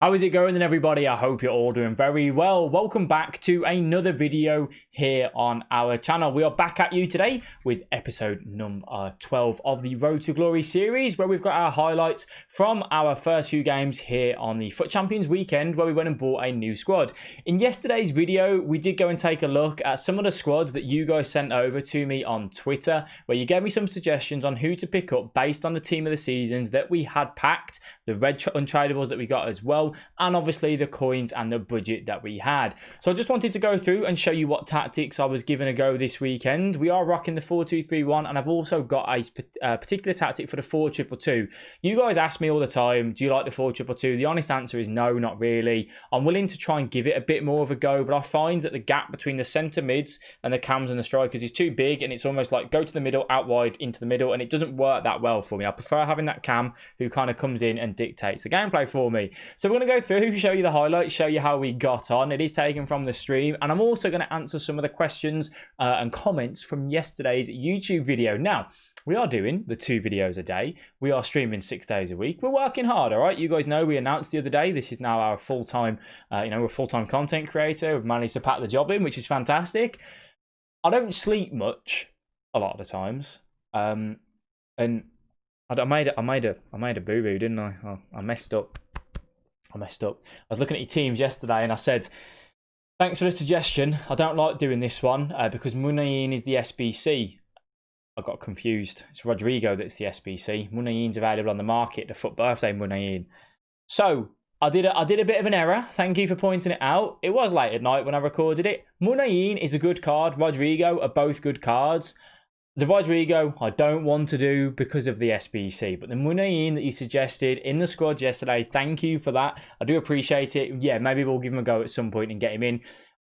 How is it going then, everybody? I hope you're all doing very well. Welcome back to another video here on our channel. We are back at you today with episode number 12 of the Road to Glory series, where we've got our highlights from our first few games here on the FUT Champions weekend, where we went and bought a new squad. In yesterday's video, we did go and take a look at some of the squads that you guys sent over to me on Twitter, where you gave me some suggestions on who to pick up based on the team of the seasons that we had packed, the red untradables that we got as well, and obviously the coins and the budget that we had. So I just wanted to go through and show you what tactics I was giving a go this weekend. We are rocking the 4-2-3-1, and I've also got a particular tactic for the 4-2-2-2. You guys ask me all the time, do you like the 4-2-2-2? The honest answer is no, not really. I'm willing to try and give it a bit more of a go, but I find that the gap between the centre mids and the cams and the strikers is too big, and it's almost like go to the middle, out wide, into the middle, and it doesn't work that well for me. I prefer having that cam who kind of comes in and dictates the gameplay for me. So we're going to go through, show you the highlights, show you how we got on. It is taken from the stream, and I'm also going to answer some of the questions and comments from yesterday's YouTube video. Now, we are doing the 2 videos a day. We are streaming 6 days a week. We're working hard, all right? You guys know we announced the other day, this is now our full-time, we're a full-time content creator. We've managed to pack the job in, which is fantastic. I don't sleep much a lot of the times, and I made a boo-boo, didn't I? I messed up. I was looking at your teams yesterday and I said, thanks for the suggestion. I don't like doing this one because Munayin is the SBC. I got confused. It's Rodrigo that's the SBC. Munayin's available on the market, the FUT birthday Munayin. So I did a bit of an error. Thank you for pointing it out. It was late at night when I recorded it. Munayin is a good card. Rodrigo are both good cards. The Rodrigo, I don't want to do because of the SBC, but the Munayin that you suggested in the squad yesterday, thank you for that. I do appreciate it. Yeah, maybe we'll give him a go at some point and get him in.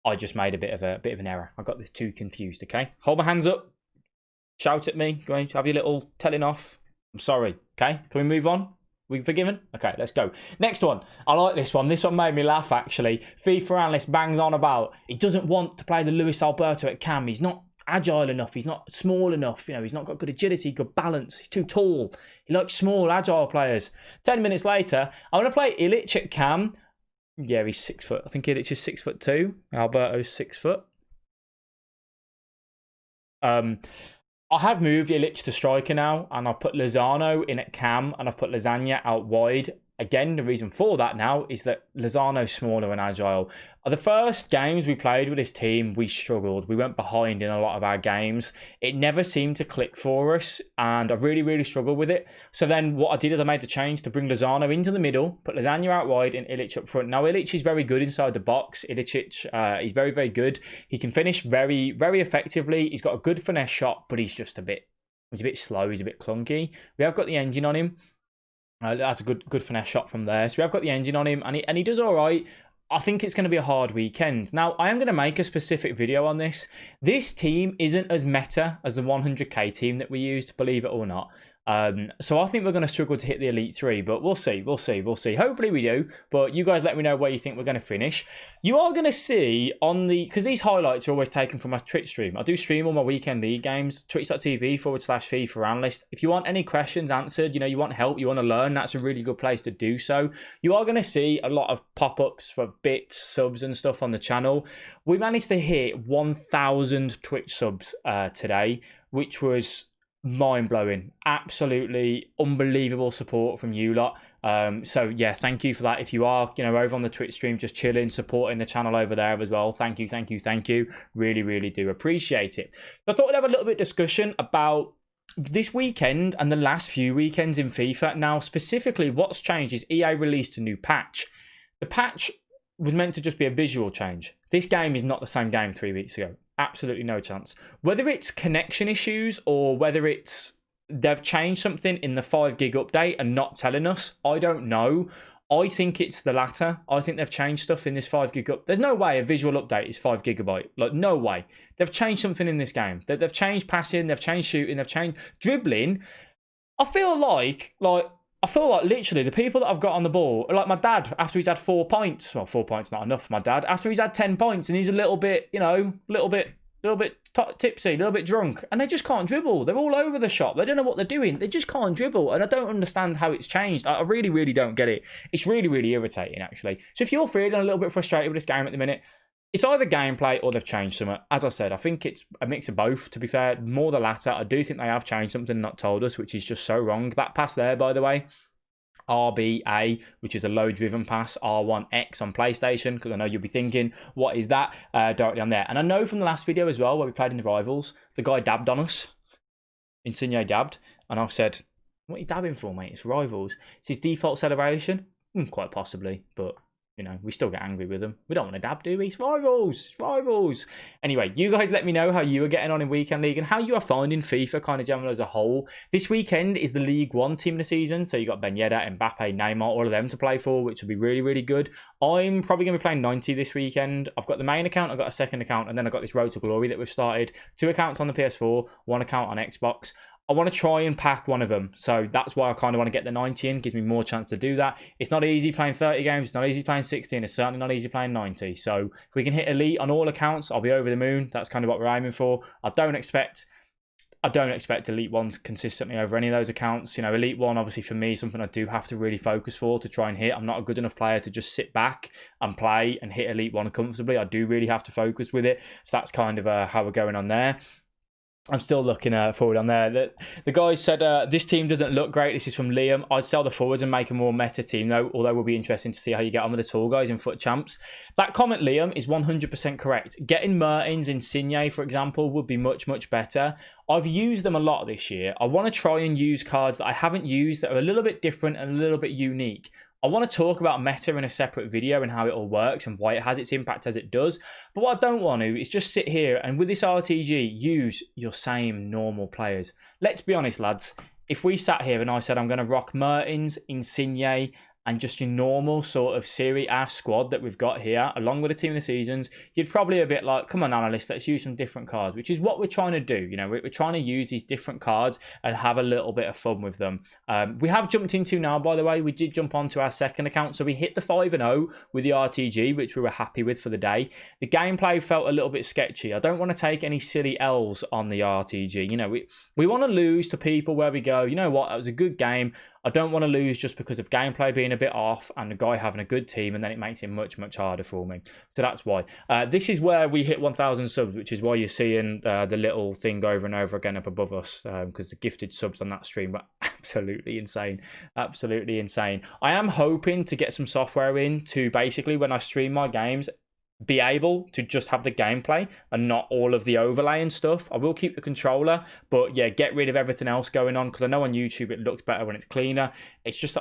I just made a bit of an error. I got this too confused, okay? Hold my hands up. Shout at me. Go and have your little telling off. I'm sorry, okay? Can we move on? We forgiven? Okay, let's go. Next one. I like this one. This one made me laugh, actually. FIFA Analyst bangs on about he doesn't want to play the Luis Alberto at cam. He's not agile enough, he's not small enough, he's not got good agility, good balance, he's too tall, he likes small agile players. 10 minutes later, I'm going to play Ilic at cam. Yeah, he's 6 foot. I think Ilic is 6'2", Alberto's 6 foot. I have moved Ilic to striker now, and I've put Lozano in at cam, and I've put Lasagna out wide. Again, the reason for that now is that Lozano's smaller and agile. The first games we played with this team, we struggled. We went behind in a lot of our games. It never seemed to click for us, and I really, really struggled with it. So then what I did is I made the change to bring Lozano into the middle, put Lasagna out wide and Ilic up front. Now, Ilic is very good inside the box. Ilicic, he's very, very good. He can finish very, very effectively. He's got a good finesse shot, but he's a bit slow. He's a bit clunky. We have got the engine on him. That's a good finesse shot from there. So we have got the engine on him, and he does all right. I think it's going to be a hard weekend. Now, I am going to make a specific video on this. This team isn't as meta as the 100k team that we used, believe it or not. So I think we're going to struggle to hit the Elite 3, but we'll see. Hopefully we do, but you guys let me know where you think we're going to finish. You are going to see on because these highlights are always taken from my Twitch stream. I do stream all my weekend league games, twitch.tv/FIFA Analyst. If you want any questions answered, you want help, you want to learn, that's a really good place to do so. You are going to see a lot of pop-ups for bits, subs and stuff on the channel. We managed to hit 1,000 Twitch subs today, which was mind-blowing. Absolutely unbelievable support from you lot. So yeah, thank you for that. If you are over on the Twitch stream just chilling, supporting the channel over there as well, thank you. Really do appreciate it. So I thought we'd have a little bit of discussion about this weekend and the last few weekends in FIFA. Now, specifically what's changed is EA released a new patch. The patch was meant to just be a visual change. This game is not the same game 3 weeks ago. Absolutely no chance. Whether it's connection issues or whether it's they've changed something in the 5 gig update and not telling us, I don't know. I think it's the latter. I think they've changed stuff in this 5 gig up. There's no way a visual update is 5 gigabyte. Like, no way. They've changed something in this game. They've changed passing, they've changed shooting, they've changed dribbling. I feel like literally the people that I've got on the ball, like my dad, after he's had 4 points. Well, 4 points not enough for my dad. After he's had 10 points and he's a little bit a little bit tipsy, a little bit drunk, and they just can't dribble. They're all over the shop. They don't know what they're doing. They just can't dribble, and I don't understand how it's changed. I really, really don't get it. It's really, really irritating, actually. So if you're feeling a little bit frustrated with this game at the minute, it's either gameplay or they've changed something. As I said, I think it's a mix of both, to be fair. More the latter. I do think they have changed something and not told us, which is just so wrong. That pass there, by the way, RBA, which is a low driven pass, R1X on PlayStation, because I know you'll be thinking, what is that? Directly on there. And I know from the last video as well, where we played in the Rivals, the guy dabbed on us. Insigne dabbed. And I said, what are you dabbing for, mate? It's Rivals. It's his default celebration? Quite possibly, but you know, we still get angry with them. We don't want to dab, do we? It's Rivals. It's Rivals. Anyway, you guys let me know how you are getting on in Weekend League and how you are finding FIFA kind of general as a whole. This weekend is the League One team of the season. So you got Ben Yedder, Mbappe, Neymar, all of them to play for, which will be really, really good. I'm probably going to be playing 90 this weekend. I've got the main account, I've got a second account, and then I've got this Road to Glory that we've started. 2 accounts on the PS4, 1 account on Xbox. I want to try and pack one of them. So that's why I kind of want to get the 90 in. Gives me more chance to do that. It's not easy playing 30 games. It's not easy playing 60. And it's certainly not easy playing 90. So if we can hit elite on all accounts, I'll be over the moon. That's kind of what we're aiming for. I don't expect elite ones consistently over any of those accounts. You know, elite one, obviously for me, is something I do have to really focus for to try and hit. I'm not a good enough player to just sit back and play and hit elite one comfortably. I do really have to focus with it. So that's kind of how we're going on there. I'm still looking forward on there. The guy said, this team doesn't look great. This is from Liam. I'd sell the forwards and make a more meta team, though, although it will be interesting to see how you get on with the tall guys in FUT Champs. That comment, Liam, is 100% correct. Getting Mertens, Insigne, for example, would be much, much better. I've used them a lot this year. I want to try and use cards that I haven't used that are a little bit different and a little bit unique. I want to talk about meta in a separate video and how it all works and why it has its impact as it does. But what I don't want to is just sit here and with this RTG, use your same normal players. Let's be honest, lads. If we sat here and I said I'm going to rock Mertens, Insigne, and just your normal sort of Serie A squad that we've got here, along with the team of the seasons, you'd probably a bit like, come on, analyst, let's use some different cards, which is what we're trying to do. You know, we're trying to use these different cards and have a little bit of fun with them. We have jumped into now, by the way, we did jump onto our second account. So we hit the 5-0 with the RTG, which we were happy with for the day. The gameplay felt a little bit sketchy. I don't want to take any silly L's on the RTG. You know, we want to lose to people where we go, you know what, that was a good game. I don't want to lose just because of gameplay being a bit off and the guy having a good team, and then it makes it much, much harder for me. So that's why. This is where we hit 1,000 subs, which is why you're seeing the little thing over and over again up above us, because the gifted subs on that stream were absolutely insane. Absolutely insane. I am hoping to get some software in to basically, when I stream my games, be able to just have the gameplay and not all of the overlay and stuff. I will keep the controller, but yeah, get rid of everything else going on, because I know on YouTube it looks better when it's cleaner. It's just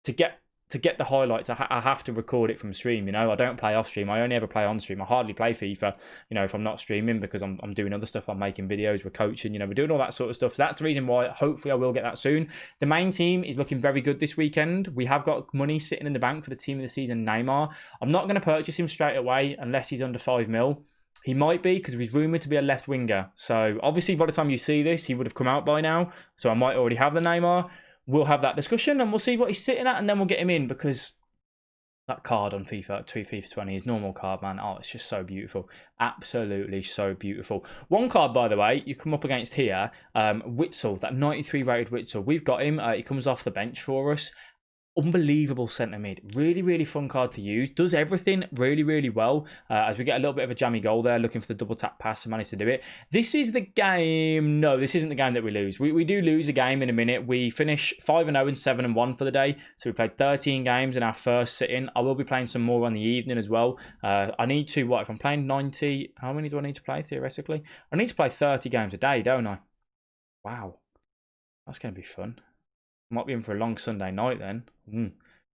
to get the highlights, I have to record it from stream. You know, I don't play off stream. I only ever play on stream. I hardly play FIFA, you know, if I'm not streaming, because I'm doing other stuff. I'm making videos, we're coaching, you know, we're doing all that sort of stuff. So that's the reason why hopefully I will get that soon. The main team is looking very good this weekend. We have got money sitting in the bank for the team of the season, Neymar. I'm not going to purchase him straight away unless he's under 5 mil. He might be, because he's rumoured to be a left winger. So obviously by the time you see this, he would have come out by now. So I might already have the Neymar. We'll have that discussion and we'll see what he's sitting at, and then we'll get him in, because that card on FIFA 20, is normal card, man. Oh, it's just so beautiful. Absolutely so beautiful. One card, by the way, you come up against here, Witsel, that 93 rated Witsel. We've got him. He comes off the bench for us. Unbelievable centre mid. Really, really fun card to use. Does everything really, really well. As we get a little bit of a jammy goal there, looking for the double tap pass and manage to do it. This is the game. No, this isn't the game that we lose. We do lose a game in a minute. We finish 5-0 and 7-1 for the day. So we played 13 games in our first sit-in. I will be playing some more on the evening as well. I need to, if I'm playing 90, how many do I need to play theoretically? I need to play 30 games a day, don't I? Wow. That's going to be fun. Might be in for a long Sunday night then.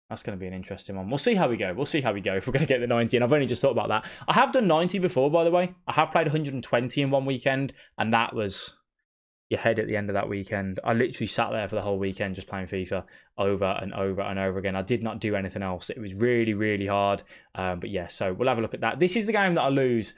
That's going to be an interesting one. We'll see how we go. We'll see how we go if we're going to get the 90. And I've only just thought about that. I have done 90 before, by the way. I have played 120 in one weekend, and that was your head at the end of that weekend. I literally sat there for the whole weekend just playing FIFA over and over and over again. I did not do anything else. It was really, really hard. But yeah, so we'll have a look at that. This is the game that I lose.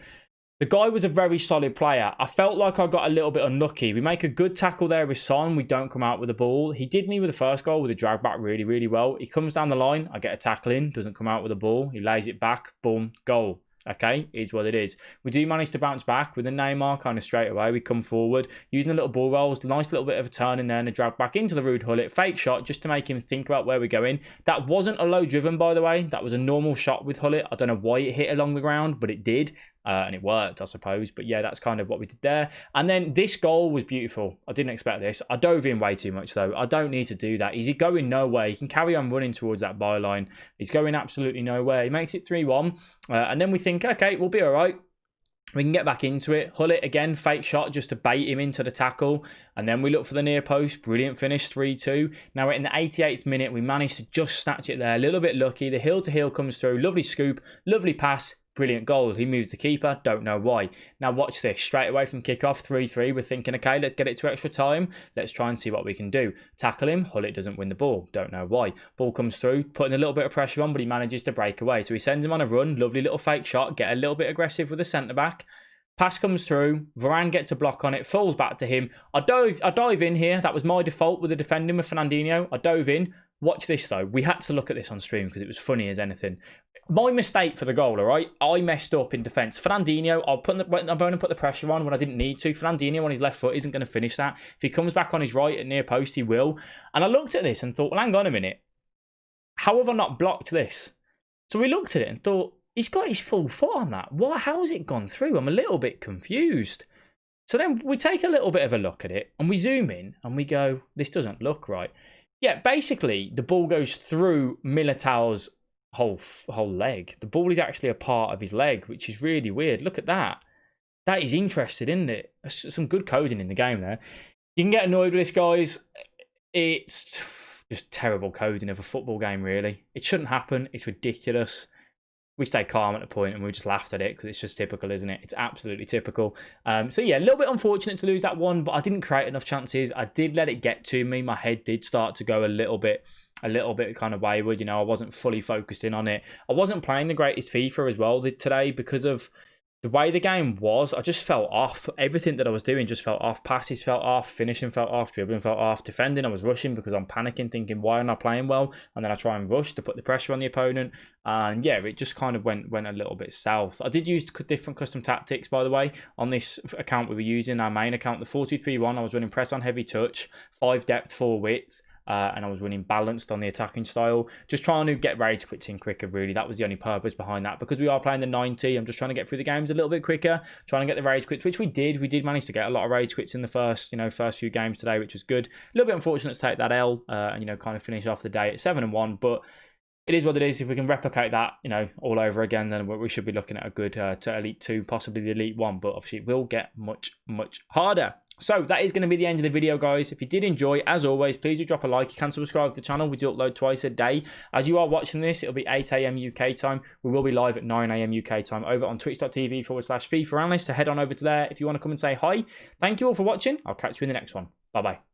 The guy was a very solid player. I felt like I got a little bit unlucky. We make a good tackle there with Son. We don't come out with the ball. He did me with the first goal with a drag back really, really well. He comes down the line. I get a tackle in. Doesn't come out with the ball. He lays it back. Boom. Goal. Okay, is what it is. We do manage to bounce back with the Neymar kind of straight away. We come forward using the little ball rolls, nice little bit of a turn in there and a drag back into the Rude Hullet. Fake shot just to make him think about where we're going. That wasn't a low driven, by the way. That was a normal shot with Hullet. I don't know why it hit along the ground, but it did. And it worked, I suppose. But yeah, that's kind of what we did there. And then this goal was beautiful. I didn't expect this. I dove in way too much, though. I don't need to do that. He's going nowhere. He can carry on running towards that byline. He's going absolutely nowhere. He makes it 3-1. And then we think, okay, we'll be all right. We can get back into it. Hullet again, fake shot just to bait him into the tackle. And then we look for the near post. Brilliant finish, 3-2. Now we're in the 88th minute. We managed to just snatch it there. A little bit lucky. The heel to heel comes through. Lovely scoop. Lovely pass. Brilliant goal. He moves the keeper. Don't know why. Now watch this. Straight away from kickoff, 3-3. We're thinking, okay, let's get it to extra time. Let's try and see what we can do. Tackle him. Hullet doesn't win the ball. Don't know why. Ball comes through, putting a little bit of pressure on, but he manages to break away. So he sends him on a run. Lovely little fake shot. Get a little bit aggressive with the centre-back. Pass comes through. Varane gets a block on it. Falls back to him. I dive in here. That was my default with the defending with Fernandinho. I dove in. Watch this, though. We had to look at this on stream because it was funny as anything. My mistake for the goal, all right? I messed up in defence. Fernandinho, I'm going to put the pressure on when I didn't need to. Fernandinho on his left foot isn't going to finish that. If he comes back on his right at near post, he will. And I looked at this and thought, well, hang on a minute. How have I not blocked this? So we looked at it and thought, he's got his full foot on that. How has it gone through? I'm a little bit confused. So then we take a little bit of a look at it and we zoom in and we go, this doesn't look right. Yeah, basically, the ball goes through Militao's whole leg. The ball is actually a part of his leg, which is really weird. Look at that. That is interesting, isn't it? That's some good coding in the game there. You can get annoyed with this, guys. It's just terrible coding of a football game, really. It shouldn't happen. It's ridiculous. We stay calm at the point and we just laughed at it because it's just typical, isn't it? It's absolutely typical. So yeah, a little bit unfortunate to lose that one, but I didn't create enough chances. I did let it get to me. My head did start to go a little bit kind of wayward. You know, I wasn't fully focused in on it. I wasn't playing the greatest FIFA as well today because of the way the game was. I just felt off. Everything that I was doing just felt off. Passes felt off. Finishing felt off. Dribbling felt off. Defending, I was rushing because I'm panicking, thinking, why am I playing well? And then I try and rush to put the pressure on the opponent. And yeah, it just kind of went a little bit south. I did use different custom tactics, by the way, on this account we were using, our main account, the 4-2-3-1. I was running press on heavy touch, 5 depth, 4 width. And I was running balanced on the attacking style. Just trying to get rage quits in quicker, really. That was the only purpose behind that. Because we are playing the 90, I'm just trying to get through the games a little bit quicker. Trying to get the rage quits, which we did. We did manage to get a lot of rage quits in the first few games today, which was good. A little bit unfortunate to take that L and, kind of finish off the day at 7-1. But it is what it is. If we can replicate that, all over again, then we should be looking at a good to Elite 2, possibly the Elite 1. But obviously, it will get much, much harder. So that is going to be the end of the video, guys. If you did enjoy, as always, please do drop a like. You can subscribe to the channel. We do upload twice a day. As you are watching this, it'll be 8 AM UK time. We will be live at 9 AM UK time over on twitch.tv/FIFA Analyst. So head on over to there if you want to come and say hi. Thank you all for watching. I'll catch you in the next one. Bye-bye.